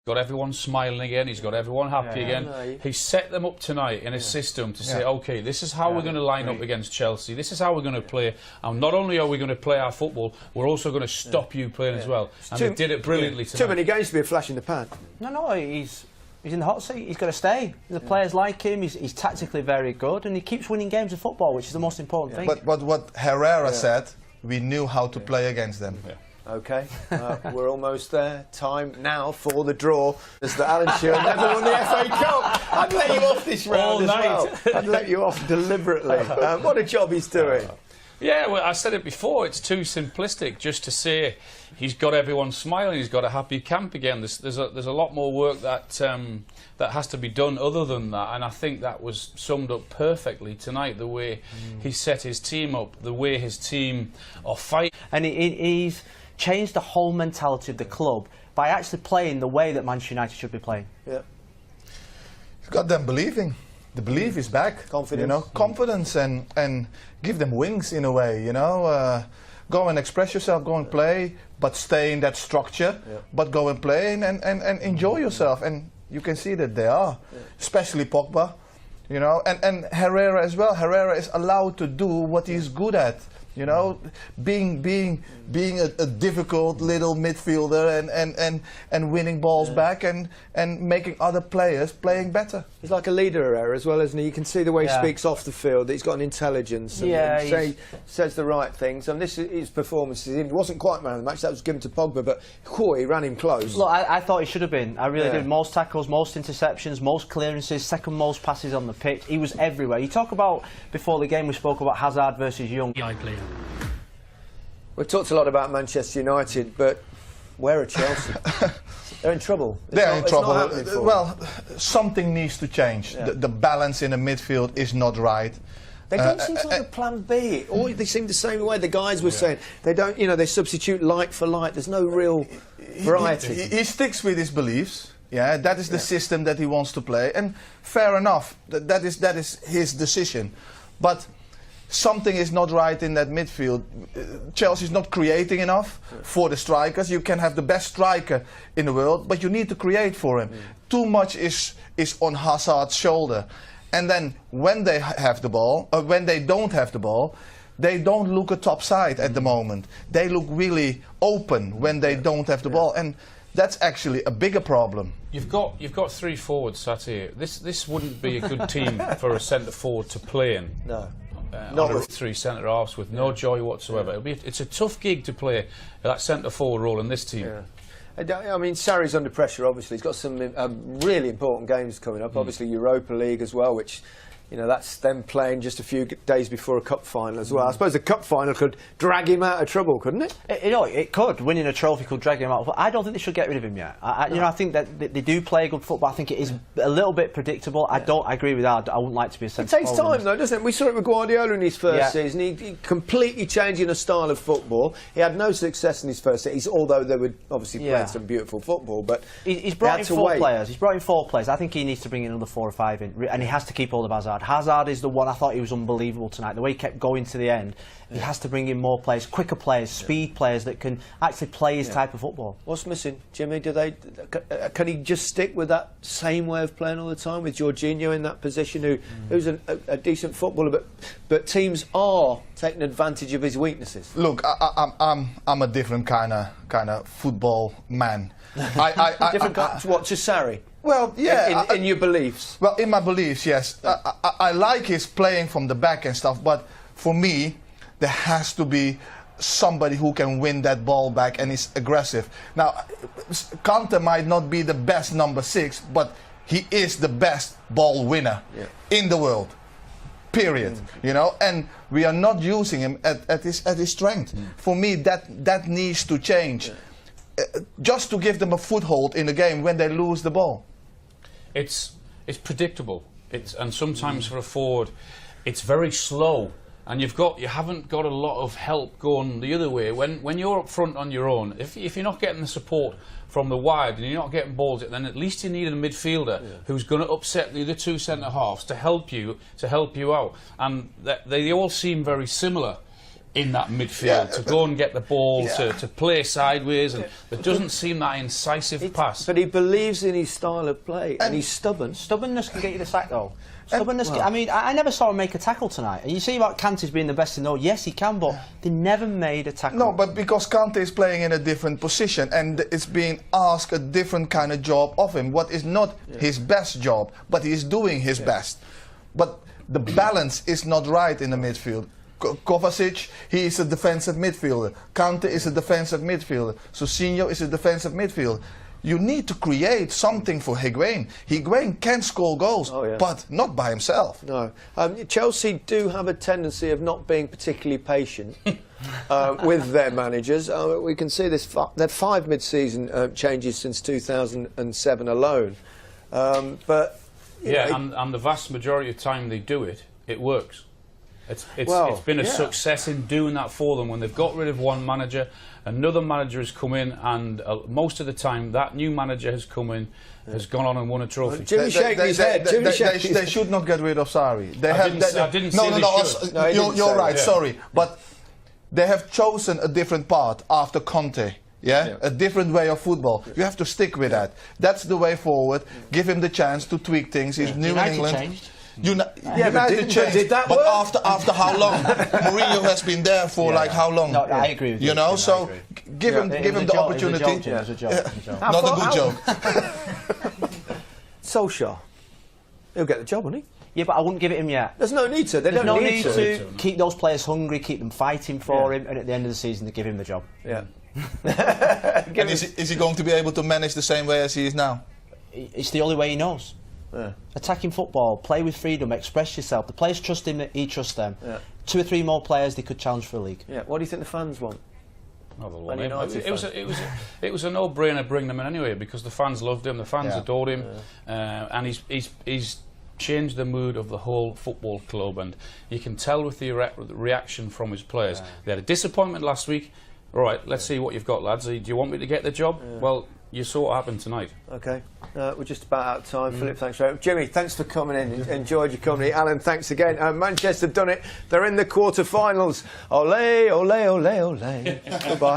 got everyone smiling again, he's got everyone happy again. He set them up tonight in a system to say, OK, this is how we're going to line up against Chelsea, this is how we're going to play, and not only are we going to play our football, we're also going to stop you playing as well. And they did it brilliantly tonight. Too many games to be a flash in the pan. No, he's in the hot seat. He's got to stay. The players like him. He's tactically very good, and he keeps winning games of football, which is the most important thing. But what Herrera said, we knew how to play against them. OK, we're almost there. Time now for the draw. As the Alan Shearer never won the FA Cup. I'd let you off this round as well. I'd let you off deliberately. What a job he's doing. Yeah, well, I said it before, it's too simplistic just to say he's got everyone smiling, he's got a happy camp again. There's a lot more work that that has to be done other than that, and I think that was summed up perfectly tonight, the way he set his team up, the way his team are fighting. And he's changed the whole mentality of the club by actually playing the way that Manchester United should be playing. Yeah. He's got them believing. The belief is back. Confidence. You know, confidence and give them wings in a way, you know. Go and express yourself, go and play, but stay in that structure, but go and play and enjoy yourself. And you can see that they are, especially Pogba, you know, and Herrera as well. Herrera is allowed to do what he's good at. You know, being a difficult little midfielder and winning balls back and making other players playing better. He's like a leader, Herrera, as well, isn't he? You can see the way he speaks off the field, that he's got an intelligence and says the right things. And this is his performances. He wasn't quite man of the match, that was given to Pogba, but he ran him close. Look, I thought he should have been. I really did. Most tackles, most interceptions, most clearances, second most passes on the pitch. He was everywhere. You talk about, before the game we spoke about Hazard versus Young. We've talked a lot about Manchester United, but where are Chelsea? They're in trouble. They're in trouble. Well, something needs to change. The balance in the midfield is not right. They don't seem to have a plan B. Or they seem the same way the guys were saying. They don't, you know, they substitute light for light. There's no real variety. He sticks with his beliefs. Yeah, that is the system that he wants to play, and fair enough. That is his decision. But something is not right in that midfield. Chelsea's not creating enough for the strikers. You can have the best striker in the world, but you need to create for him. Too much is on Hazard's shoulder. And then when they have the ball, or when they don't have the ball, they don't look a top side at the moment. They look really open when they don't have the ball. And that's actually a bigger problem. You've got three forwards sat here. This wouldn't be a good team for a centre forward to play in. No. Not with three centre halves with no joy whatsoever. It's a tough gig to play that centre forward role in this team. I mean, Sarri's under pressure. Obviously, he's got some really important games coming up. Obviously, Europa League as well, which, you know, that's them playing just a few days before a cup final as well. I suppose a cup final could drag him out of trouble, couldn't it? It could. Winning a trophy could drag him out. But I don't think they should get rid of him yet. You know, I think that they do play good football. I think it is a little bit predictable. I agree with that. I wouldn't like to be a centre forward. It takes time, though, doesn't it? We saw it with Guardiola in his first season. He completely changing the style of football. He had no success in his first season, although they would obviously play some beautiful football. But he's brought in four players. He's brought in 4 players. I think he needs to bring in another 4 or 5 in, and he has to keep hold of Hazard. Hazard is the one. I thought he was unbelievable tonight. The way he kept going to the end. He has to bring in more players, quicker players, speed players that can actually play his type of football. What's missing, Jimmy? Can he just stick with that same way of playing all the time with Jorginho in that position, who's a decent footballer, but teams are taking advantage of his weaknesses? Look, I'm a different kind of football man. Different what to Sarri? Well, yeah. In your beliefs? Well, in my beliefs, yes. I like his playing from the back and stuff, but for me, there has to be somebody who can win that ball back and is aggressive. Now, Kante might not be the best number 6, but he is the best ball winner in the world. Period. You know, and we are not using him at his strength. For me, that needs to change. Just to give them a foothold in the game when they lose the ball. It's predictable. And sometimes for a forward, it's very slow. And you haven't got a lot of help going the other way. When you're up front on your own, if you're not getting the support from the wide and you're not getting balls, then at least you need a midfielder who's going to upset the other 2 centre halves to help you out. And they all seem very similar in that midfield to go and get the ball, to play sideways, and there doesn't seem that incisive pass. But he believes in his style of play, and he's stubborn. Stubbornness can get you the sack, though. Stubbornness. I mean, I never saw him make a tackle tonight. And you see about Kante's being the best in the world. Yes, he can, but they never made a tackle. No, but because Kante is playing in a different position and it's being asked a different kind of job of him. What is not his best job, but he is doing his best. But the balance is not right in the midfield. Kovacic, he is a defensive midfielder. Kante is a defensive midfielder. Sosinho is a defensive midfielder. You need to create something for Higuain. Higuain can score goals, but not by himself. No. Chelsea do have a tendency of not being particularly patient with their managers. We can see this. They've 5 mid-season changes since 2007 alone. But and the vast majority of time they do it, it works. It's been a success in doing that for them. When they've got rid of one manager, another manager has come in, and most of the time that new manager has come in, has gone on and won a trophy. Jimmy shaking his head. They should not get rid of Sarri. I didn't say they should. You're right, sorry. But they have chosen a different path after Conte. A different way of football. You have to stick with that. That's the way forward. Give him the chance to tweak things. He's new in England. Changed. United changed, did that but work? after how long? Mourinho has been there for like how long? No, I agree with you. You know, so give him the opportunity. It was a joke. Not a good joke. Solskjaer, he'll get the job, won't he? Yeah, but I wouldn't give it him yet. There's no need to. There's no need to keep those players hungry, keep them fighting for him, and at the end of the season, they give him the job. Yeah. And is he going to be able to manage the same way as he is now? It's the only way he knows. Attacking football, play with freedom, express yourself. The players trust him, he trusts them. 2 or 3 more players, they could challenge for a league. What do you think the fans want? It was a no-brainer bring them in anyway, because the fans loved him, the fans adored him, and he's changed the mood of the whole football club, and you can tell with the reaction from his players. They had a disappointment last week. All right, let's see what you've got, lads. Do you want me to get the job? Well, you saw what happened tonight. Okay, we're just about out of time. Philip, thanks very much. Jimmy, thanks for coming in. Enjoyed your company. Alan, thanks again. Manchester have done it. They're in the quarter-finals. Ole, ole, ole, ole. Goodbye.